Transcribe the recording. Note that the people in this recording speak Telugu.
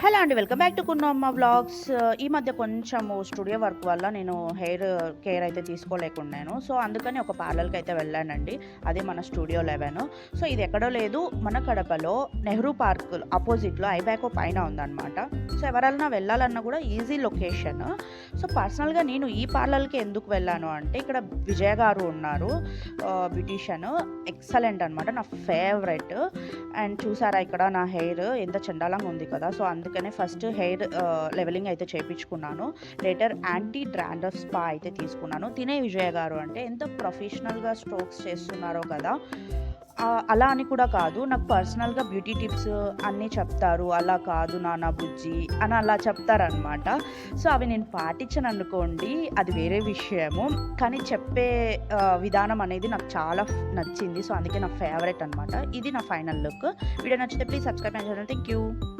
హలో అండి. Welcome back to Kunnamma vlogs. ఈ మధ్య కొంచెము స్టూడియో వర్క్ వల్ల నేను హెయిర్ కేర్ అయితే తీసుకోలేకున్నాను. సో, అందుకని ఒక పార్లర్‌కి అయితే వెళ్ళానండి. అదే మన స్టూడియో 11. సో, ఇది ఎక్కడో లేదు, మన కడపలో నెహ్రూ పార్క్ అపోజిట్‌లో ఐబ్యాకో పైన ఉందన్నమాట. సో, ఎవరైనా వెళ్ళాలన్నా కూడా ఈజీ లొకేషన్. సో, పర్సనల్‌గా నేను ఈ పార్లర్‌కి ఎందుకు వెళ్ళాను అంటే, ఇక్కడ విజయ గారు ఉన్నారు, బ్యూటీషియన్. ఎక్సలెంట్ అనమాట. నా ఫేవరెట్. అండ్ చూసారా ఇక్కడ నా హెయిర్ ఎంత చండాలంగా ఉంది కదా! సో, అందుకనే ఫస్ట్ హెయిర్ లెవెలింగ్ అయితే చేపించుకున్నాను. లేటర్ యాంటీ డాండ్రఫ్ స్పా అయితే తీసుకున్నాను. తినే విజయ గారు అంటే ఎంత ప్రొఫెషనల్‌గా స్ట్రోక్స్ చేస్తున్నారో కదా! అలా అని కూడా కాదు, నాకు పర్సనల్‌గా బ్యూటీ టిప్స్ అన్నీ చెప్తారు. అలా కాదు నాన్న బుజ్జి అని అలా చెప్తారనమాట. సో, అవి నేను పాటించననుకోండి, అది వేరే విషయము. కానీ చెప్పే విధానం అనేది నాకు చాలా నచ్చింది. సో, అందుకే నా ఫేవరెట్ అనమాట. ఇది నా ఫైనల్ లుక్. వీడియో నచ్చితే please subscribe my channel. Thank you.